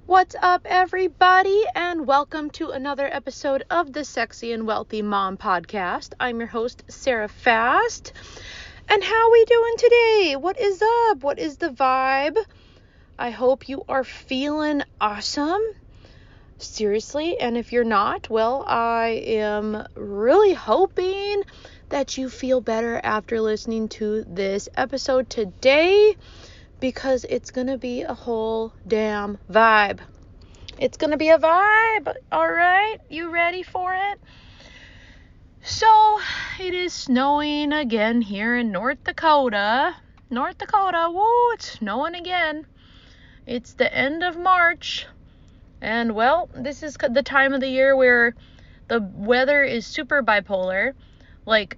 What's up, everybody, and welcome to another episode of the Sexy and Wealthy Mom Podcast. I'm your host, Sarah Fast. And how we doing today? What is up? What is the vibe? I hope you are feeling awesome. Seriously, and if you're not, well, I am really hoping that you feel better after listening to this episode today, because it's going to be a whole damn vibe. It's going to be a vibe, all right? You ready for it? So, it is snowing again here in North Dakota. Woo, it's snowing again. It's the end of March. And, well, this is the time of the year where the weather is super bipolar. Like,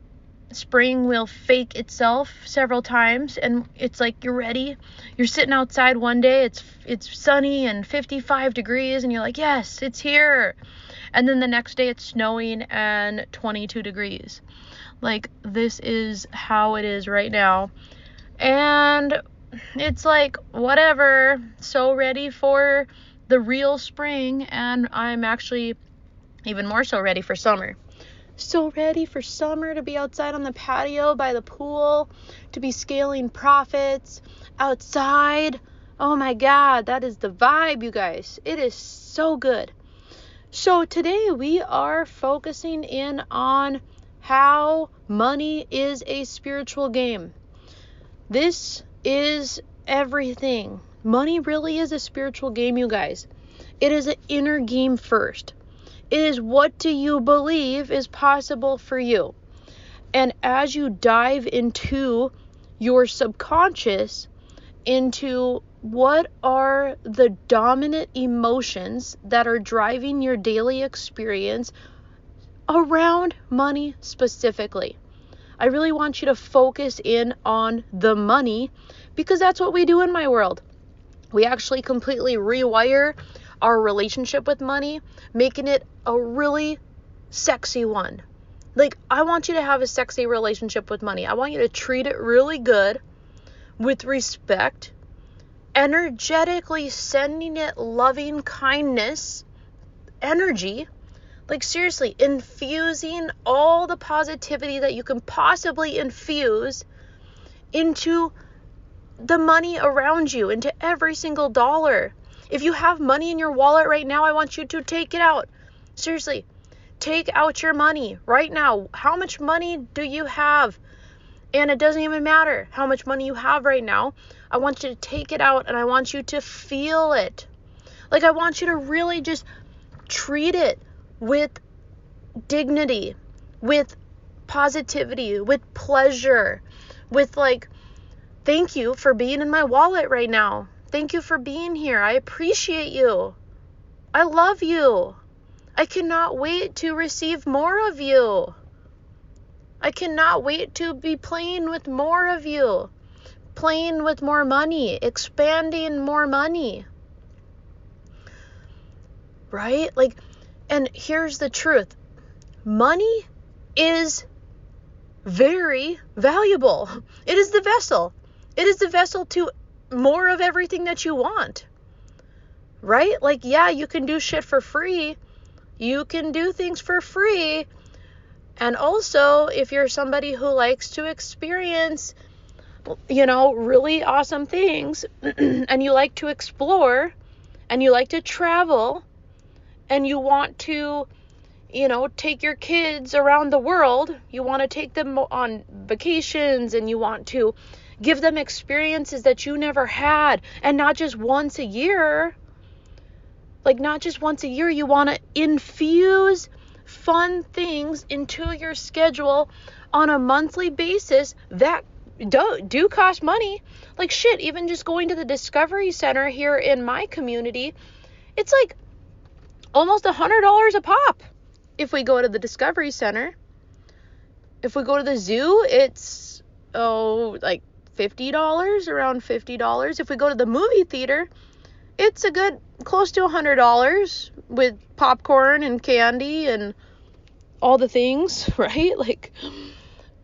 spring will fake itself several times, and it's like you're ready. You're sitting outside one day, it's sunny and 55 degrees, and you're like, yes, it's here. And then the next day it's snowing and 22 degrees. Like, this is how it is right now. And it's like, whatever, so ready for the real spring, and I'm actually even more so ready for summer. So ready for summer, to be outside on the patio by the pool, to be scaling profits outside. Oh my God, that is the vibe, you guys. It is so good. So today we are focusing in on how money is a spiritual game. This is everything. Money really is a spiritual game, you guys. It is an inner game first. It is, what do you believe is possible for you? And as you dive into your subconscious, into what are the dominant emotions that are driving your daily experience around money specifically. I really want you to focus in on the money, because that's what we do in my world. We actually completely rewire our relationship with money, making it a really sexy one. Like, I want you to have a sexy relationship with money. I want you to treat it really good, with respect, energetically sending it loving kindness, energy. Like, seriously, infusing all the positivity that you can possibly infuse into the money around you, into every single dollar. If you have money in your wallet right now, I want you to take it out. Seriously, take out your money right now. How much money do you have? And it doesn't even matter how much money you have right now. I want you to take it out, and I want you to feel it. Like, I want you to really just treat it with dignity, with positivity, with pleasure, with like, thank you for being in my wallet right now. Thank you for being here. I appreciate you. I love you. I cannot wait to receive more of you. I cannot wait to be playing with more of you. Playing with more money. Expanding more money. Right? Like, and here's the truth. Money is very valuable. It is the vessel. It is the vessel to more of everything that you want, right? Like, yeah, you can do shit for free. You can do things for free. And also, if you're somebody who likes to experience, really awesome things, and you like to explore, and you like to travel, and you want to, take your kids around the world, you want to take them on vacations, and you want to give them experiences that you never had, and not just once a year. Like, not just once a year. You want to infuse fun things into your schedule on a monthly basis that do cost money. Like, shit, even just going to the Discovery Center here in my community, it's like almost $100 a pop if we go to the Discovery Center. If we go to the zoo, it's like $50, around $50. If we go to the movie theater, it's a good close to $100 with popcorn and candy and all the things, right? Like,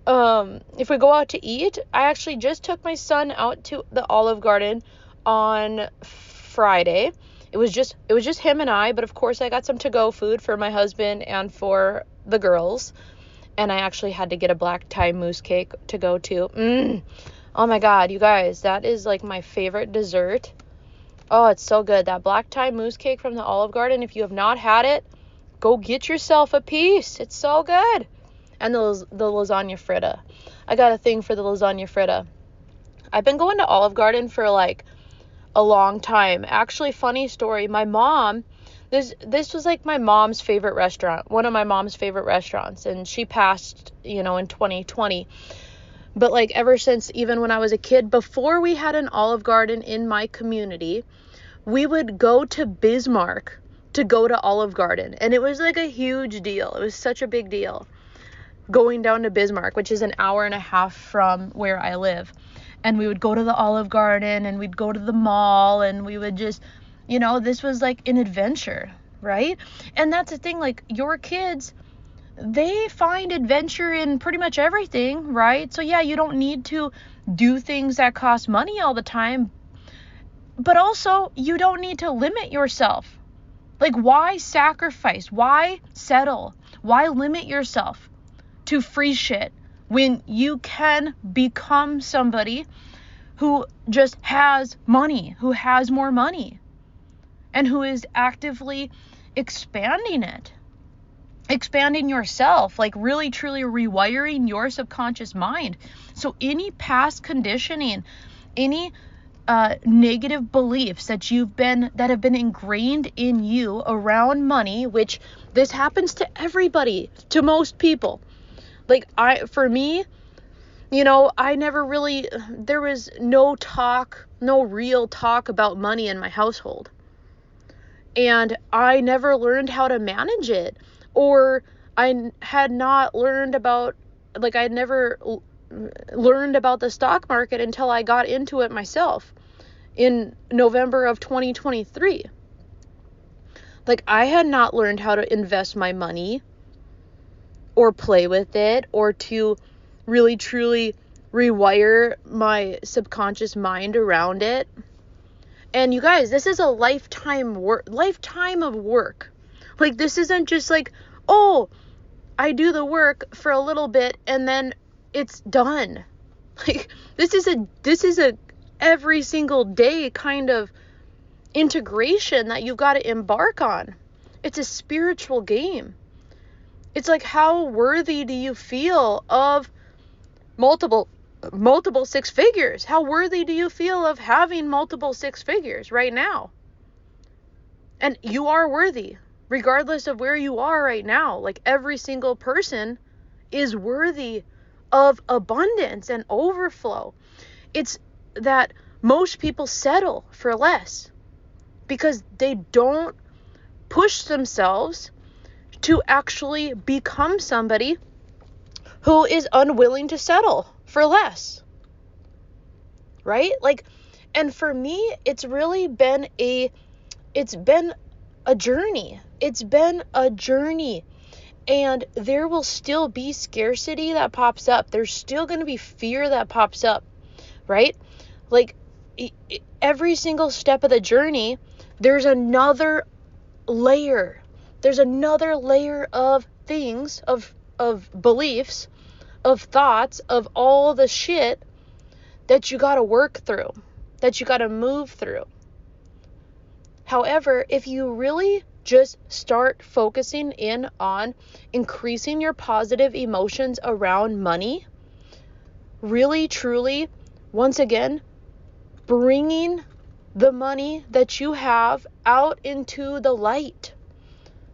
if we go out to eat, I actually just took my son out to the Olive Garden on Friday. It was just him and I, but of course I got some to-go food for my husband and for the girls. And I actually had to get a black tie mousse cake to go too. Oh my God, you guys, that is like my favorite dessert. Oh, it's so good. That black tie mousse cake from the Olive Garden. If you have not had it, go get yourself a piece. It's so good. And the lasagna fritta. I got a thing for the lasagna fritta. I've been going to Olive Garden for like a long time. Actually, funny story. My mom, this was like my mom's favorite restaurant, one of my mom's favorite restaurants, and she passed, in 2020. But like ever since, even when I was a kid, before we had an Olive Garden in my community, we would go to Bismarck to go to Olive Garden, and it was like a huge deal. It was such a big deal going down to Bismarck, which is an hour and a half from where I live. And we would go to the Olive Garden, and we'd go to the mall, and we would just, this was like an adventure, right? And that's the thing, like your kids, they find adventure in pretty much everything, right? So yeah, you don't need to do things that cost money all the time, but also you don't need to limit yourself. Like, why sacrifice? Why settle? Why limit yourself to free shit when you can become somebody who just has money, who has more money, and who is actively expanding it, expanding yourself, like really truly rewiring your subconscious mind. So any past conditioning, any negative beliefs that have been ingrained in you around money, which this happens to everybody, to most people. Like for me, I never really, there was no real talk about money in my household. And I never learned how to manage it, or I had not learned about, like I never learned about the stock market until I got into it myself in November of 2023. Like I had not learned how to invest my money or play with it, or to really truly rewire my subconscious mind around it. And you guys, this is a lifetime of work. Like this isn't just like, oh, I do the work for a little bit and then it's done. Like this is a every single day kind of integration that you've got to embark on. It's a spiritual game. It's like, how worthy do you feel of multiple six figures? How worthy do you feel of having multiple six figures right now? And you are worthy, regardless of where you are right now. Like every single person is worthy of abundance and overflow. It's that most people settle for less because they don't push themselves to actually become somebody who is unwilling to settle for less, right? Like, and for me, it's been a journey. It's been a journey, and there will still be scarcity that pops up. There's still going to be fear that pops up, right? Like every single step of the journey, there's another layer. There's another layer of things, of beliefs, of thoughts, of all the shit that you got to work through, that you got to move through. However, if you really just start focusing in on increasing your positive emotions around money, really, truly, once again, bringing the money that you have out into the light.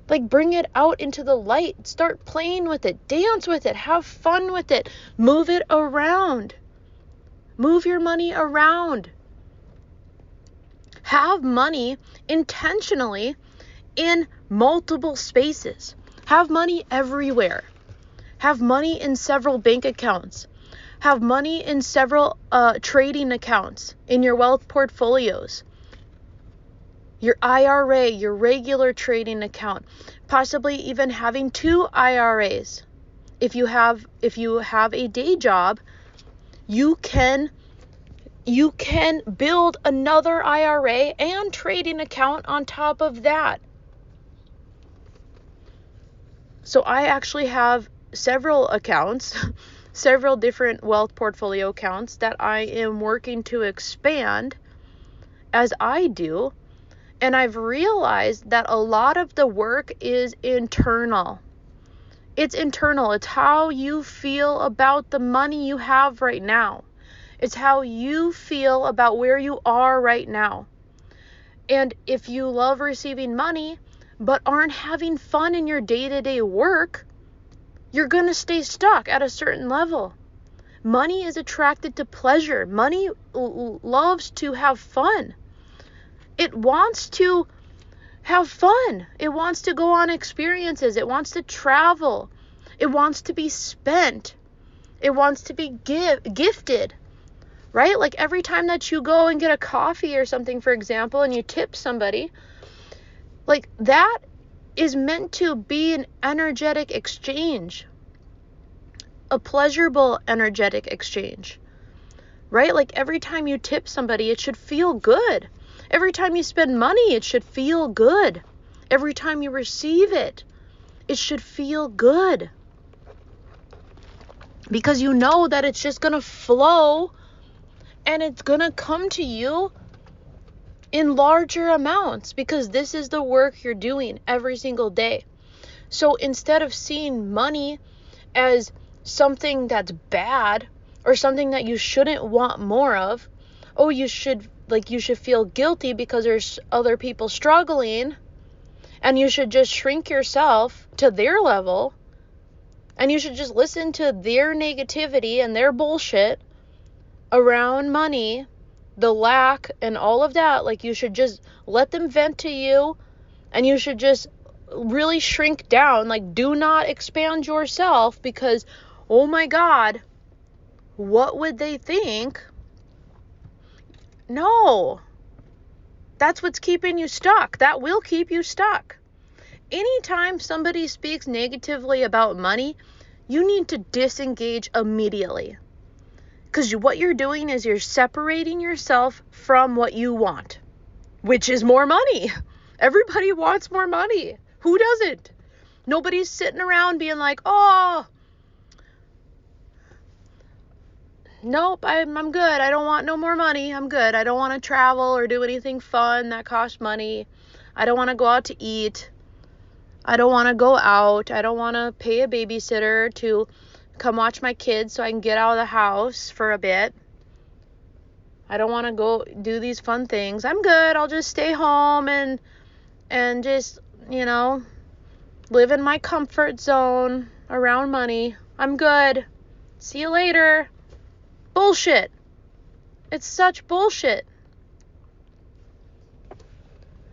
Like, bring it out into the light. Start playing with it. Dance with it. Have fun with it. Move it around. Move your money around. Have money intentionally in multiple spaces. Have money everywhere. Have money in several bank accounts. Have money in several trading accounts in your wealth portfolios. Your IRA, your regular trading account, possibly even having 2 IRAs. If you have a day job, you can you can build another IRA and trading account on top of that. So I actually have several accounts, several different wealth portfolio accounts that I am working to expand as I do. And I've realized that a lot of the work is internal. It's internal. It's how you feel about the money you have right now. It's how you feel about where you are right now. And if you love receiving money, but aren't having fun in your day-to-day work, you're going to stay stuck at a certain level. Money is attracted to pleasure. Money loves to have fun. It wants to have fun. It wants to go on experiences. It wants to travel. It wants to be spent. It wants to be gifted, right? Like every time that you go and get a coffee or something, for example, and you tip somebody, like that is meant to be an energetic exchange, a pleasurable energetic exchange, right? Like every time you tip somebody, it should feel good. Every time you spend money, it should feel good. Every time you receive it, it should feel good. Because you know that it's just going to flow and it's going to come to you in larger amounts because this is the work you're doing every single day. So instead of seeing money as something that's bad or something that you shouldn't want more of, oh, you should feel guilty because there's other people struggling and you should just shrink yourself to their level and you should just listen to their negativity and their bullshit around money, the lack and all of that. Like you should just let them vent to you and you should just really shrink down. Like do not expand yourself because, oh my God, what would they think? No, that's what's keeping you stuck. That will keep you stuck. Anytime somebody speaks negatively about money, you need to disengage immediately. Because what you're doing is you're separating yourself from what you want, which is more money. Everybody wants more money. Who doesn't? Nobody's sitting around being like, oh, nope, I'm good. I don't want no more money. I'm good. I don't want to travel or do anything fun that costs money. I don't want to go out to eat. I don't want to go out. I don't want to pay a babysitter to come watch my kids so I can get out of the house for a bit. I don't want to go do these fun things. I'm good. I'll just stay home and just, live in my comfort zone around money. I'm good. See you later. Bullshit. It's such bullshit.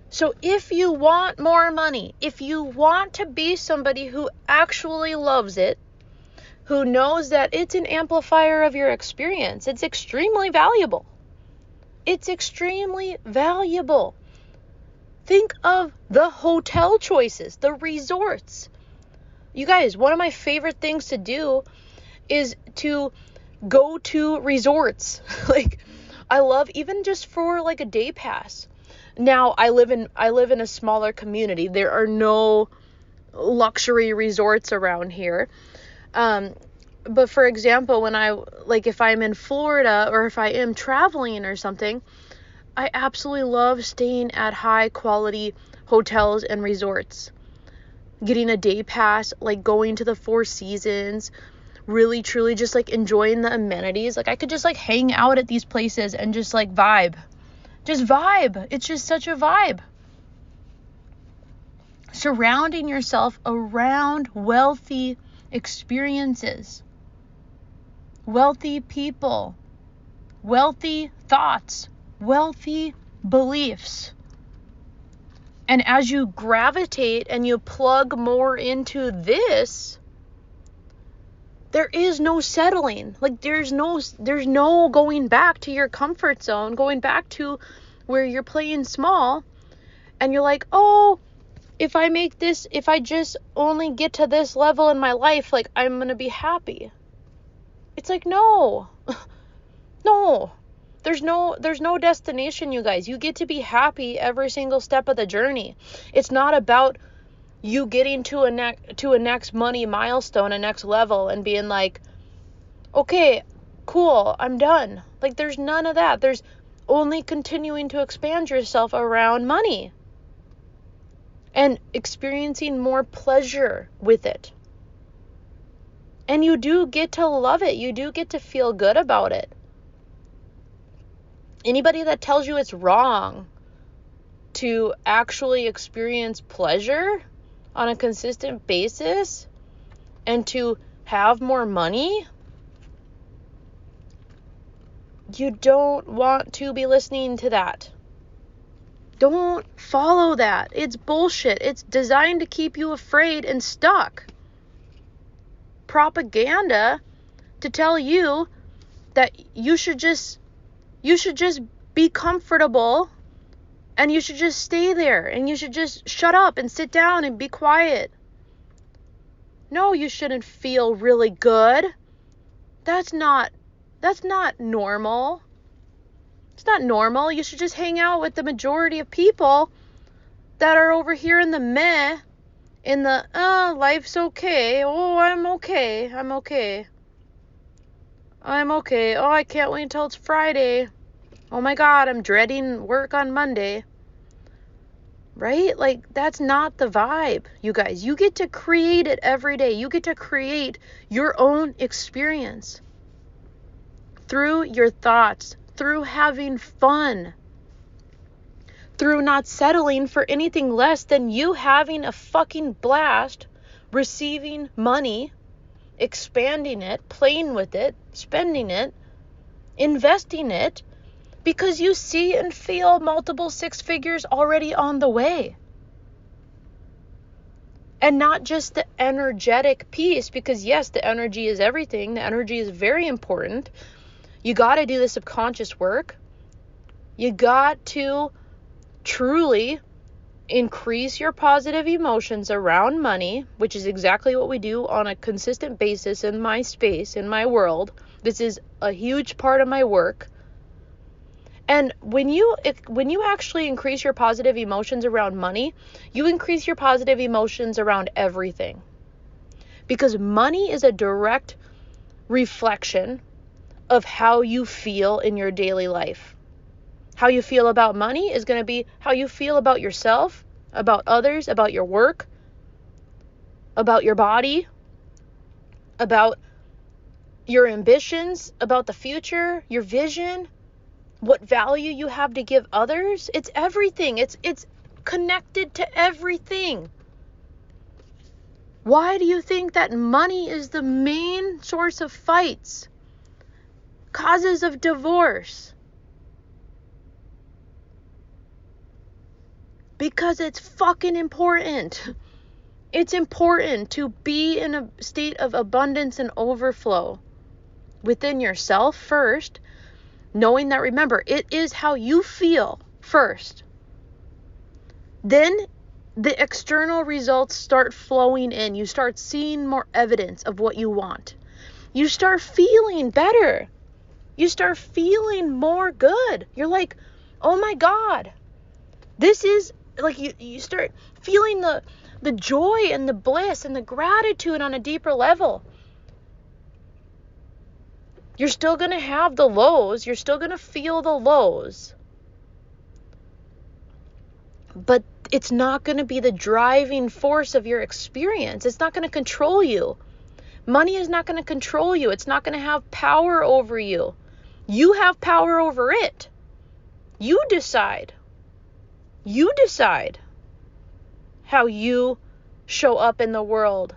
So if you want more money, if you want to be somebody who actually loves it, who knows that it's an amplifier of your experience, it's extremely valuable. It's extremely valuable. Think of the hotel choices, the resorts. You guys, one of my favorite things to do is to go to resorts. Like, I love even just for like a day pass. Now, I live in a smaller community. There are no luxury resorts around here. But for example, if I'm in Florida or if I am traveling or something, I absolutely love staying at high quality hotels and resorts. Getting a day pass, like going to the Four Seasons, really truly just like enjoying the amenities. Like I could just like hang out at these places and just like vibe. Just vibe. It's just such a vibe. Surrounding yourself around wealthy experiences, wealthy people, wealthy thoughts, wealthy beliefs. And as you gravitate and you plug more into this, there is no settling. Like there's no going back to your comfort zone, going back to where you're playing small and you're like, oh, if I just only get to this level in my life, like I'm going to be happy. It's like, no, There's no destination, you guys. You get to be happy every single step of the journey. It's not about you getting to a next money milestone, a next level, and being like, okay, cool, I'm done. Like, there's none of that. There's only continuing to expand yourself around money and experiencing more pleasure with it. And you do get to love it. You do get to feel good about it. Anybody that tells you it's wrong to actually experience pleasure on a consistent basis and to have more money, you don't want to be listening to that. Don't follow that. It's bullshit. It's designed to keep you afraid and stuck. Propaganda to tell you that you should just be comfortable and you should just stay there and you should just shut up and sit down and be quiet. No, you shouldn't feel really good. That's not normal. It's not normal. You should just hang out with the majority of people that are over here in the meh, in the, life's okay. Oh, I'm okay. Oh, I can't wait until it's Friday. Oh my God, I'm dreading work on Monday. Right? Like, that's not the vibe, you guys. You get to create it every day. You get to create your own experience through your thoughts, through having fun, through not settling for anything less than you having a fucking blast, receiving money, expanding it, playing with it, spending it, investing it, because you see and feel multiple six figures already on the way. And not just the energetic piece, because yes, the energy is everything. The energy is very important. You got to do the subconscious work. You got to truly increase your positive emotions around money, which is exactly what we do on a consistent basis in my space, in my world. This is a huge part of my work. And when you actually increase your positive emotions around money, you increase your positive emotions around everything. Because money is a direct reflection of how you feel in your daily life. How you feel about money is going to be how you feel about yourself, about others, about your work, about your body, about your ambitions, about the future, your vision, what value you have to give others. It's everything. It's connected to everything. Why do you think that money is the main source of fights, causes of divorce? Because it's fucking important. It's important to be in a state of abundance and overflow within yourself first, knowing that, remember, it is how you feel first. Then the external results start flowing in. You start seeing more evidence of what you want. You start feeling better. You start feeling more good. You're like, oh my God, this is like, you start feeling the joy and the bliss and the gratitude on a deeper level. You're still going to have the lows. You're still going to feel the lows. But it's not going to be the driving force of your experience. It's not going to control you. Money is not going to control you. It's not going to have power over you. You have power over it. You decide. You decide how you show up in the world.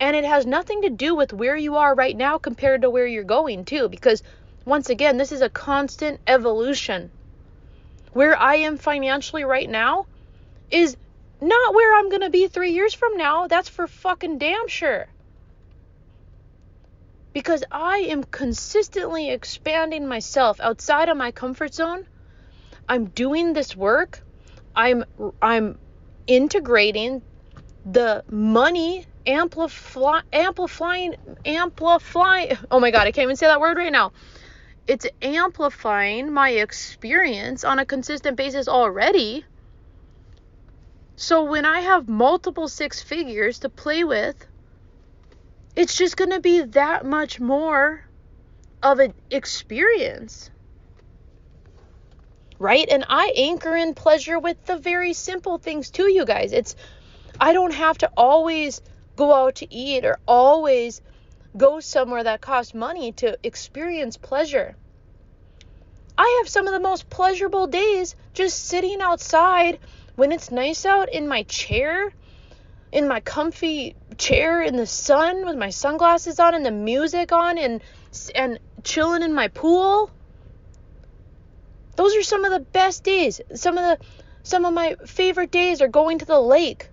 And it has nothing to do with where you are right now compared to where you're going to, because once again, this is a constant evolution. Where I am financially right now is not where I'm going to be 3 years from now. That's for fucking damn sure. Because I am consistently expanding myself outside of my comfort zone. I'm doing this work. I'm integrating the money amplifying, oh my God, I can't even say that word right now. It's amplifying my experience on a consistent basis already. So when I have multiple six figures to play with, it's just going to be that much more of an experience. Right? And I anchor in pleasure with the very simple things too, you guys. I don't have to always go out to eat or always go somewhere that costs money to experience pleasure. I have some of the most pleasurable days just sitting outside when it's nice out in my chair, in my comfy chair in the sun with my sunglasses on and the music on and chilling in my pool. Those are some of the best days. Some of my favorite days are going to the lake,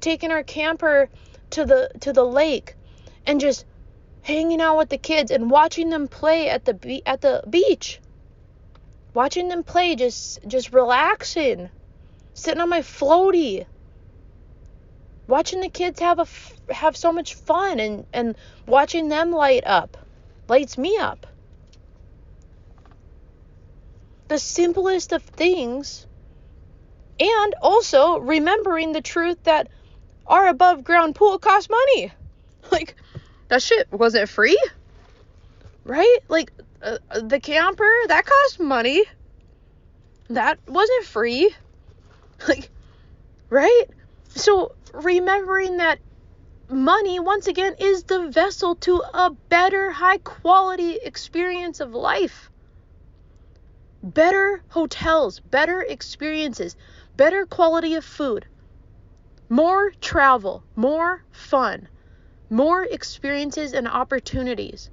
taking our camper to the lake and just hanging out with the kids and watching them play at the beach. Watching them play, just relaxing, sitting on my floaty. Watching the kids have so much fun and watching them lights me up. The simplest of things, and also remembering the truth that our above ground pool costs money. Like, that shit wasn't free, right? Like, the camper, that cost money. That wasn't free. Like, right? So remembering that money, once again, is the vessel to a better, high quality experience of life. Better hotels, better experiences, better quality of food, more travel, more fun, more experiences and opportunities.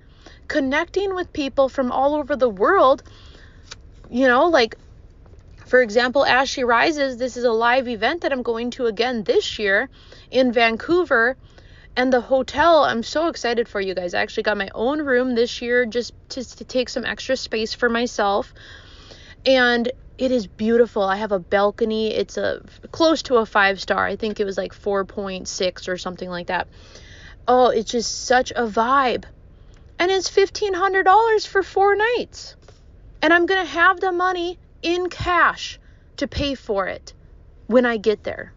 Connecting with people from all over the world, like, for example, As She Rises, this is a live event that I'm going to again this year in Vancouver. And the hotel, I'm so excited for you guys. I actually got my own room this year just to take some extra space for myself. And it is beautiful. I have a balcony. It's close to a 5-star. I think it was like 4.6 or something like that. Oh, it's just such a vibe. And it's $1,500 for 4 nights. And I'm going to have the money in cash to pay for it when I get there.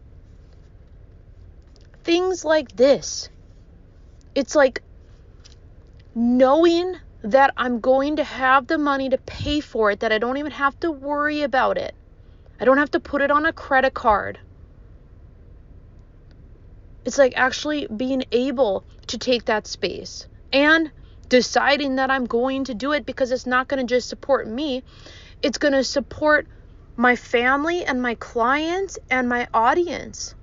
Things like this. It's like knowing that I'm going to have the money to pay for it, that I don't even have to worry about it. I don't have to put it on a credit card. It's like actually being able to take that space and deciding that I'm going to do it, because it's not going to just support me. It's going to support my family and my clients and my audience.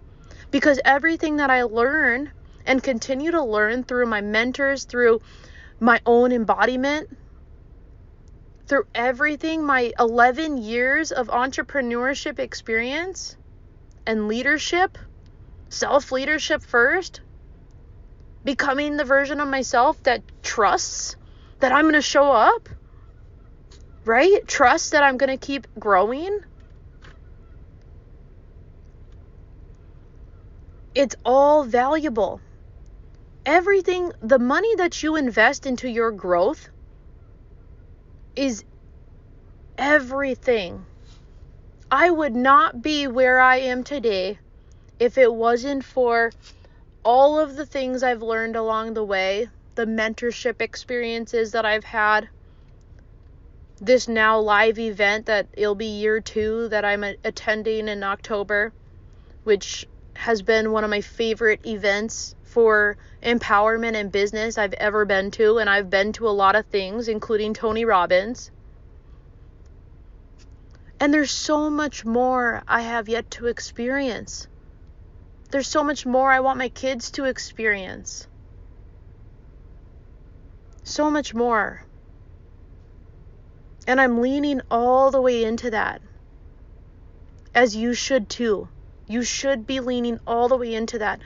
Because everything that I learn and continue to learn through my mentors, through my own embodiment, through everything, my 11 years of entrepreneurship experience and leadership, self-leadership first, becoming the version of myself that trusts that I'm going to show up, right? Trust that I'm going to keep growing. It's all valuable. Everything, the money that you invest into your growth is everything. I would not be where I am today if it wasn't for all of the things I've learned along the way, the mentorship experiences that I've had, this now live event that it'll be year 2 that I'm attending in October, which has been one of my favorite events for empowerment and business I've ever been to. And I've been to a lot of things, including Tony Robbins. And there's so much more I have yet to experience. There's so much more I want my kids to experience. So much more. And I'm leaning all the way into that. As you should too. You should be leaning all the way into that.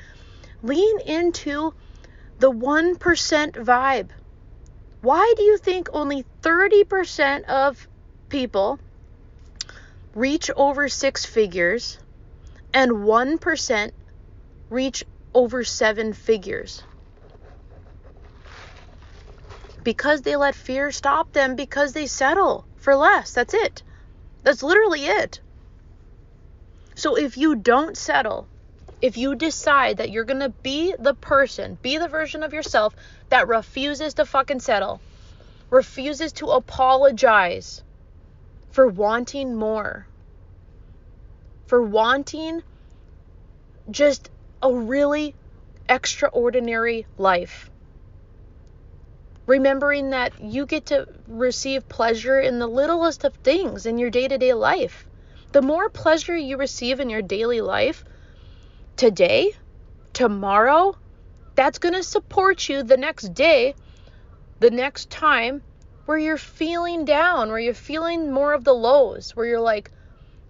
Lean into the 1% vibe. Why do you think only 30% of people reach over 6 figures and 1% reach over 7 figures. Because they let fear stop them, because they settle for less. That's it. That's literally it. So if you don't settle, if you decide that you're going to be the person, be the version of yourself that refuses to fucking settle, refuses to apologize for wanting more, for wanting just a really extraordinary life, remembering that you get to receive pleasure in the littlest of things in your day-to-day life. The more pleasure you receive in your daily life today, tomorrow, that's going to support you the next day, the next time where you're feeling down, where you're feeling more of the lows, where you're like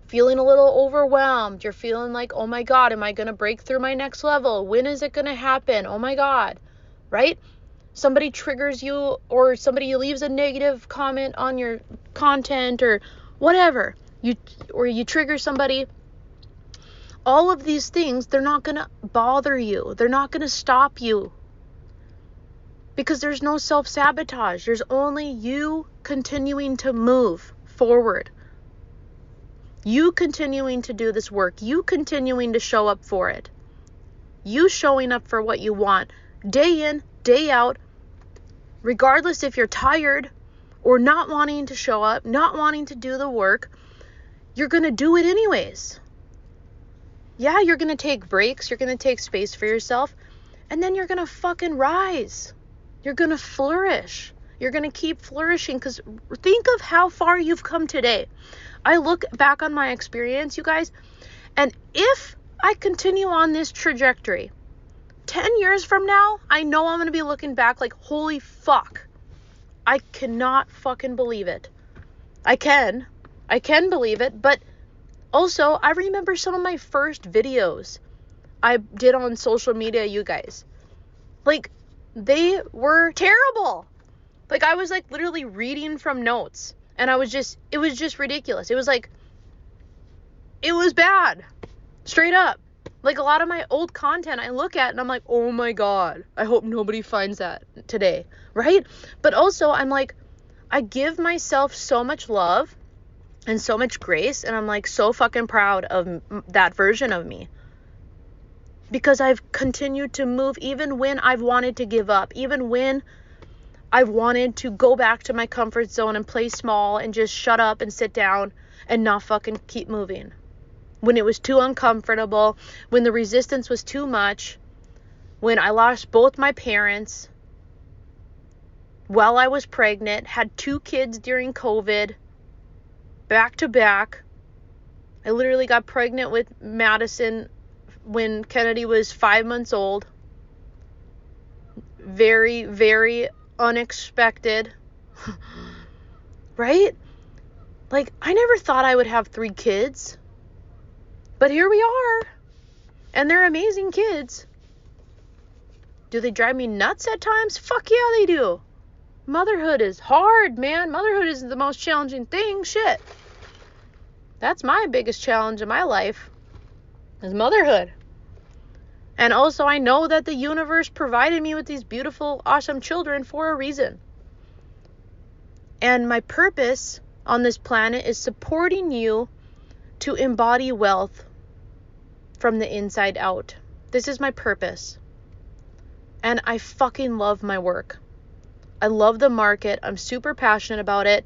feeling a little overwhelmed. You're feeling like, oh my God, am I going to break through my next level? When is it going to happen? Oh my God, right? Somebody triggers you, or somebody leaves a negative comment on your content or whatever, you trigger somebody. All of these things, they're not going to bother you. They're not going to stop you, because there's no self-sabotage. There's only you continuing to move forward. You continuing to do this work. You continuing to show up for it. You showing up for what you want, day in, day out, regardless if you're tired or not wanting to show up, not wanting to do the work, you're going to do it anyways. Yeah, you're going to take breaks. You're going to take space for yourself. And then you're going to fucking rise. You're going to flourish. You're going to keep flourishing, because think of how far you've come today. I look back on my experience, you guys, and if I continue on this trajectory, 10 years from now, I know I'm going to be looking back like, holy fuck, I cannot fucking believe it. I can believe it, but also I remember some of my first videos I did on social media, you guys. Like, they were terrible. Like, I was like literally reading from notes, and it was just ridiculous. It was like, it was bad, straight up. Like, a lot of my old content I look at and I'm like, oh my God, I hope nobody finds that today, right? But also I'm like, I give myself so much love and so much grace, and I'm like so fucking proud of that version of me, because I've continued to move even when I've wanted to give up, even when I've wanted to go back to my comfort zone and play small and just shut up and sit down and not fucking keep moving. When it was too uncomfortable, when the resistance was too much, when I lost both my parents while I was pregnant, had 2 kids during COVID, back to back. I literally got pregnant with Madison when Kennedy was 5 months old. Very, very unexpected. Right? Like, I never thought I would have 3 kids. But here we are. And they're amazing kids. Do they drive me nuts at times? Fuck yeah, they do. Motherhood is hard, man. Motherhood is the most challenging thing. Shit. That's my biggest challenge in my life, is motherhood. And also, I know that the universe provided me with these beautiful, awesome children for a reason. And my purpose on this planet is supporting you to embody wealth from the inside out. This is my purpose. And I fucking love my work. I love the market. I'm super passionate about it.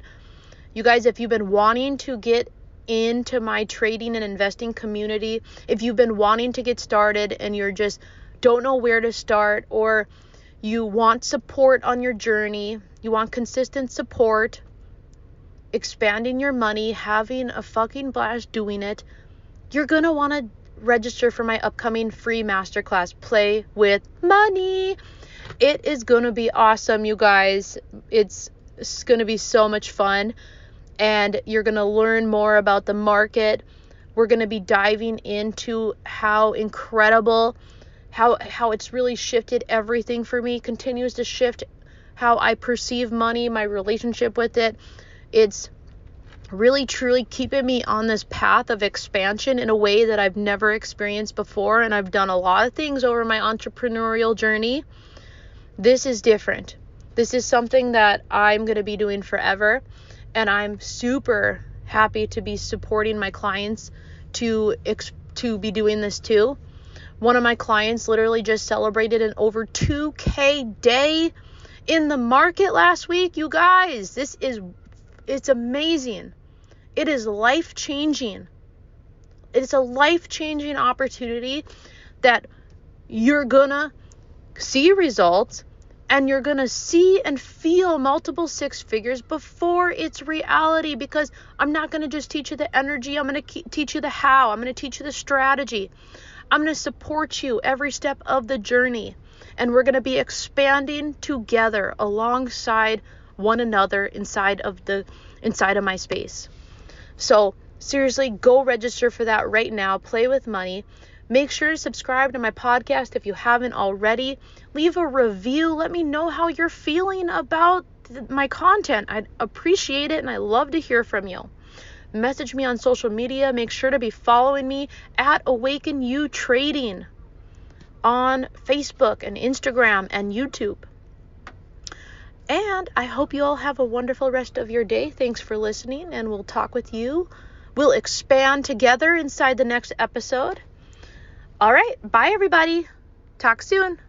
You guys, if you've been wanting to get into my trading and investing community, if you've been wanting to get started and you're just don't know where to start, or you want support on your journey, you want consistent support, expanding your money, having a fucking blast doing it, you're going to want to register for my upcoming free masterclass, Play with Money. It is going to be awesome, you guys. It's going to be so much fun, and you're going to learn more about the market. We're going to be diving into how incredible, how it's really shifted everything for me, continues to shift how I perceive money, my relationship with it. It's really truly keeping me on this path of expansion in a way that I've never experienced before. And I've done a lot of things over my entrepreneurial journey. This is different. This is something that I'm going to be doing forever. And I'm super happy to be supporting my clients to be doing this too. One of my clients literally just celebrated an over 2K day in the market last week. You guys, it's amazing. It is life-changing. It's a life-changing opportunity that you're gonna see results, and you're gonna see and feel multiple six figures before it's reality, because I'm not gonna just teach you the energy. I'm gonna teach you the how. I'm gonna teach you the strategy. I'm going to support you every step of the journey, and we're going to be expanding together alongside one another inside of my space. So seriously, go register for that right now. Play with Money. Make sure to subscribe to my podcast if you haven't already. Leave a review. Let me know how you're feeling about my content. I'd appreciate it, and I love to hear from you. Message me on social media. Make sure to be following me at Awaken You Trading on Facebook and Instagram and YouTube. And I hope you all have a wonderful rest of your day. Thanks for listening, and we'll talk with you. We'll expand together inside the next episode. All right. Bye, everybody. Talk soon.